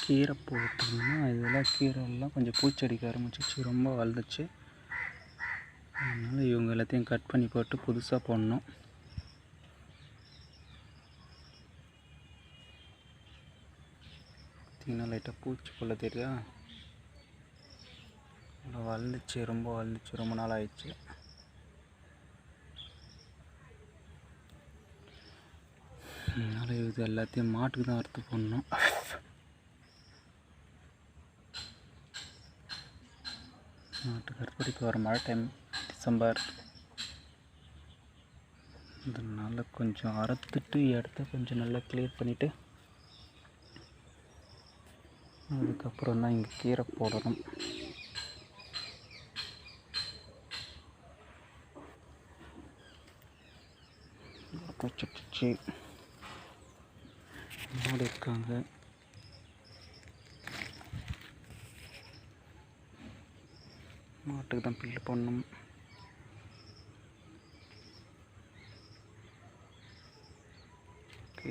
கீரை போட்டிங்கன்னா இதெல்லாம் கீரைலாம் கொஞ்சம் பூச்சடிக்க ஆரம்பிச்சிச்சு, ரொம்ப வளர்ந்துச்சு. அதனால் இவங்க எல்லாத்தையும் கட் பண்ணி போட்டு புதுசாக போடணும். பார்த்திங்கன்னா லைட்டாக பூச்சி போல தெரியா, வளர்ந்துச்சு, ரொம்ப வளர்ந்துச்சு, ரொம்ப நாள் ஆயிடுச்சு. அதனால் இது எல்லாத்தையும் மாட்டுக்கு தான் அறுத்து போடணும். மாட்டுக்கு அறுப்படிக்கு வர மழை டைம் டிசம்பர், அதனால் கொஞ்சம் அறுத்துட்டு இடத்த கொஞ்சம் நல்லா கிளியர் பண்ணிவிட்டு அதுக்கப்புறம் தான் இங்கே கீரை போடணும். பூச்சி மாடு இருக்காங்க, மாட்டுக்கு தான் புல்லு போடணும்.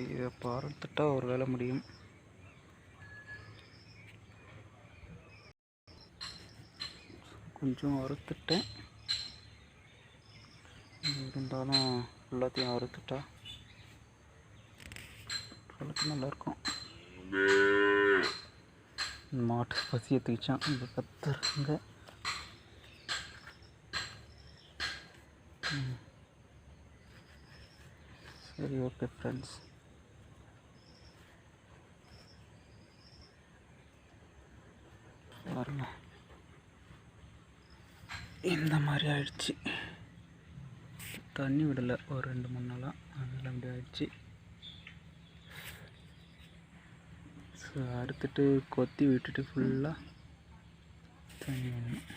இதை பார்த்துட்டா ஒரு வேலை முடியும். கொஞ்சம் அறுத்துட்டேன், இருந்தாலும் எல்லாத்தையும் அறுத்துட்டா ஓரளவுக்கு நல்லாயிருக்கும். மாட்டு பசி எடுத்துக்கிச்சான், இங்கே கத்துறாங்க. சரி, ஓகே ஃப்ரெண்ட்ஸ், பாருங்க இந்த மாதிரி ஆயிடுச்சு. தண்ணி விடலை ஒரு 2-3 நாளாக, அதெல்லாம் அப்படி ஆயிடுச்சு. ஸோ அறுத்துட்டு கொத்தி விட்டுட்டு ஃபுல்லாக தண்ணி விடணும்.